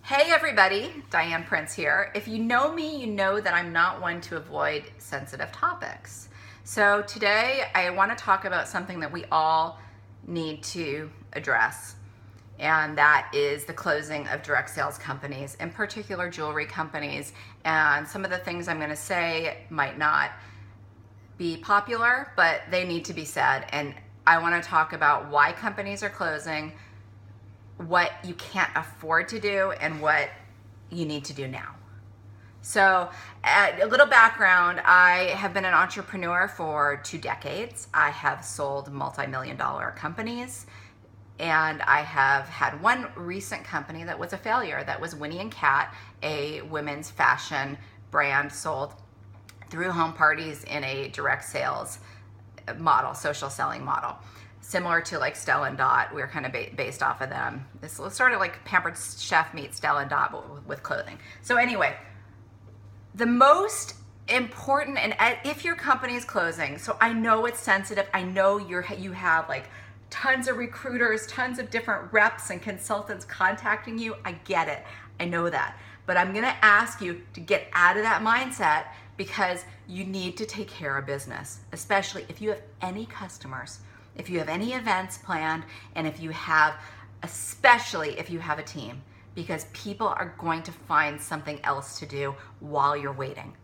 Hey everybody, Diane Prince here. If you know me, you know that I'm not one to avoid sensitive topics. So today I want to talk about something that we all need to address, and that is the closing of direct sales companies, in particular jewelry companies. And some of the things I'm going to say might not be popular, but they need to be said. And I want to talk about why companies are closing, what you can't afford to do, and what you need to do now. So a little background, I have been an entrepreneur for 2 decades. I have sold multi-million-dollar companies, and I have had one recent company that was a failure. That was Winnie & Cat, a women's fashion brand sold through home parties in a direct sales model, social selling model. Similar to like Stella and Dot, we were kind of based off of them. This was sort of like Pampered Chef meets Stella and Dot, but with clothing. So anyway, the most important, and if your company is closing, so I know it's sensitive. I know you have like tons of recruiters, tons of different reps and consultants contacting you. I get it. I know that. But I'm gonna ask you to get out of that mindset, because you need to take care of business, especially if you have any customers, if you have any events planned, and especially if you have a team, because people are going to find something else to do while you're waiting,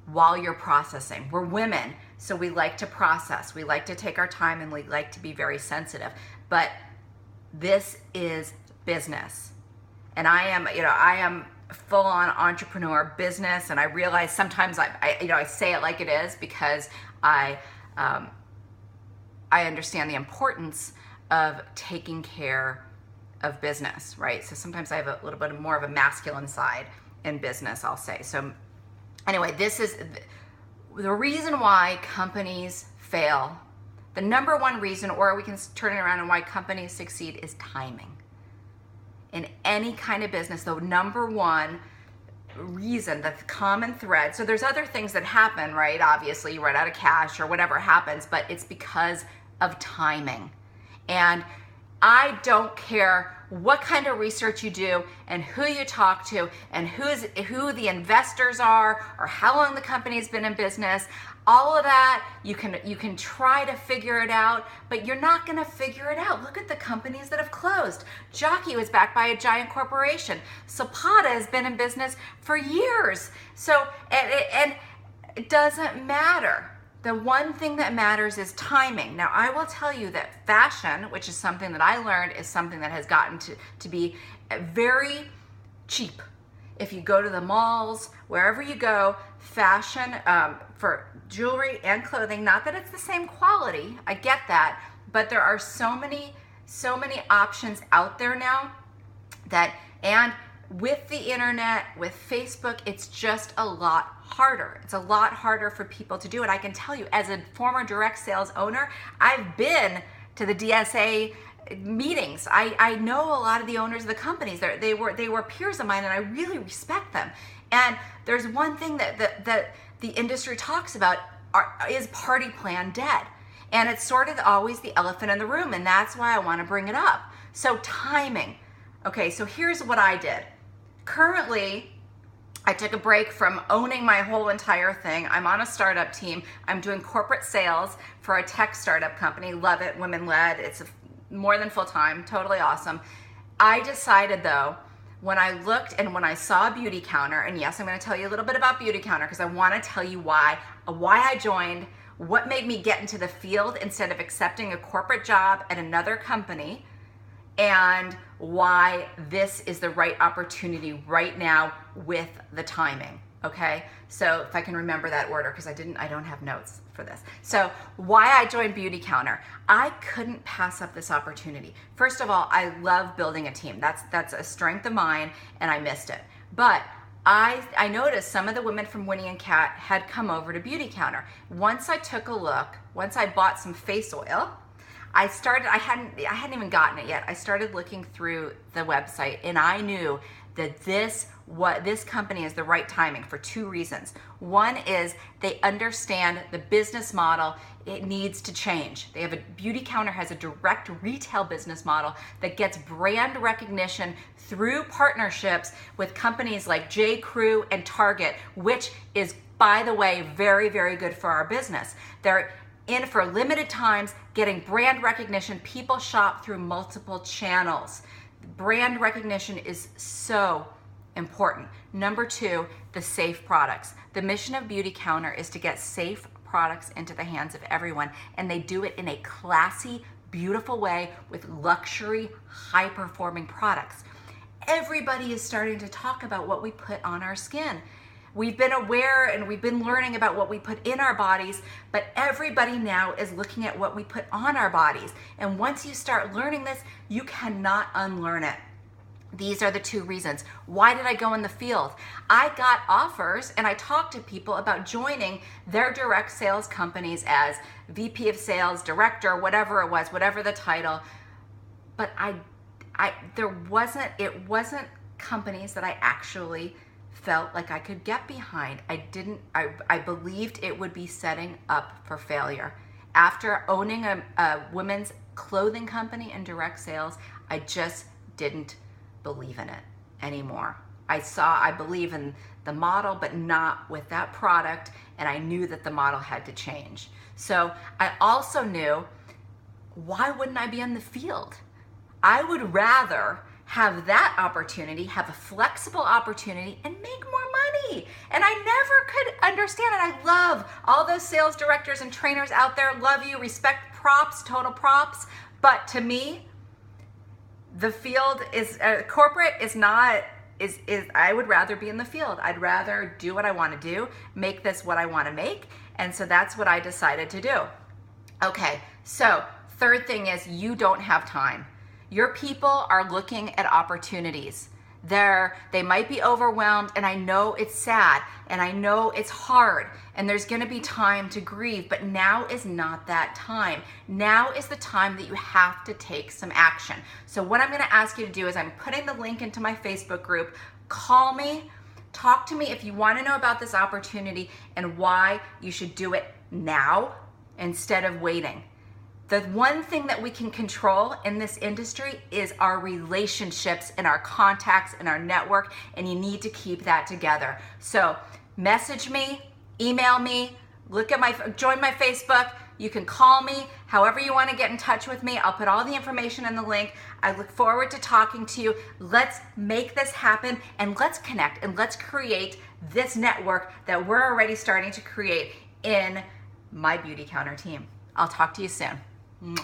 while you're processing. We're women, so we like to process. We like to take our time, and we like to be very sensitive. But this is business. And I am full-on entrepreneur business, and I realize sometimes I say it like it is, because I understand the importance of taking care of business, right? So sometimes I have a little bit more of a masculine side in business, I'll say. So anyway, this is the reason why companies fail. The number one reason, or we can turn it around, and why companies succeed, is timing. In any kind of business, the number one reason, the common thread, so there's other things that happen, right? Obviously, you run out of cash or whatever happens, but it's because of timing. And I don't care what kind of research you do, and who you talk to, and who the investors are, or how long the company's been in business. All of that, you can try to figure it out, but you're not going to figure it out. Look at the companies that have closed. Jockey was backed by a giant corporation. Zapata has been in business for years. So, and it doesn't matter. The one thing that matters is timing. Now, I will tell you that fashion, which is something that I learned, is something that has gotten to be very cheap. If you go to the malls, wherever you go, fashion for jewelry and clothing, not that it's the same quality, I get that, but there are so many options out there now and with the internet, with Facebook, it's just a lot harder. It's a lot harder for people to do it. I can tell you, as a former direct sales owner, I've been to the DSA meetings. I know a lot of the owners of the companies. They were peers of mine, and I really respect them. And there's one thing that the industry talks about is party plan dead. And it's sort of always the elephant in the room, and that's why I want to bring it up. So timing. Okay, so here's what I did. Currently, I took a break from owning my whole entire thing. I'm on a startup team. I'm doing corporate sales for a tech startup company. Love it, women-led. It's more than full-time, totally awesome. I decided though, when I looked and when I saw Beautycounter, and yes, I'm going to tell you a little bit about Beautycounter, because I want to tell you why I joined, what made me get into the field instead of accepting a corporate job at another company, and why this is the right opportunity right now with the timing. Okay, so if I can remember that order, because I don't have notes for this. So why I joined Beautycounter. I couldn't pass up this opportunity. First of all, I love building a team. That's a strength of mine, and I missed it. But I noticed some of the women from Winnie & Cat had come over to Beautycounter. Once I took a look, once I bought some face oil, I hadn't even gotten it yet. I started looking through the website, and I knew that this company is the right timing for two reasons. One is they understand the business model, it needs to change. Beautycounter has a direct retail business model that gets brand recognition through partnerships with companies like J. Crew and Target, which is, by the way, very, very good for our business. They're in for limited times, getting brand recognition. People shop through multiple channels. Brand recognition is so important. Number two, the safe products. The mission of Beautycounter is to get safe products into the hands of everyone, and they do it in a classy, beautiful way with luxury, high-performing products. Everybody is starting to talk about what we put on our skin. We've been aware and we've been learning about what we put in our bodies, but everybody now is looking at what we put on our bodies. And once you start learning this, you cannot unlearn it. These are the two reasons. Why did I go in the field? I got offers and I talked to people about joining their direct sales companies as VP of sales, director, whatever it was, whatever the title. But it wasn't companies that I actually felt like I could get behind. I believed it would be setting up for failure. After owning a women's clothing company and direct sales, I just didn't believe in it anymore. I believe in the model, but not with that product, and I knew that the model had to change. So I also knew, why wouldn't I be in the field? I would rather have that opportunity, have a flexible opportunity, and make more money. And I never could understand it. I love all those sales directors and trainers out there. Love you, respect, props, total props. But to me, the field is corporate is not is I would rather be in the field. I'd rather do what I want to do, make this what I want to make, and so that's what I decided to do. Okay, so third thing is, you don't have time. Your people are looking at opportunities. They might be overwhelmed, and I know it's sad, and I know it's hard, and there's going to be time to grieve, but now is not that time. Now is the time that you have to take some action. So what I'm going to ask you to do is, I'm putting the link into my Facebook group. Call me, talk to me if you want to know about this opportunity and why you should do it now instead of waiting. The one thing that we can control in this industry is our relationships and our contacts and our network, and you need to keep that together. So message me, email me, join my Facebook. You can call me, however you want to get in touch with me. I'll put all the information in the link. I look forward to talking to you. Let's make this happen, and let's connect, and let's create this network that we're already starting to create in my Beautycounter team. I'll talk to you soon. Mwah.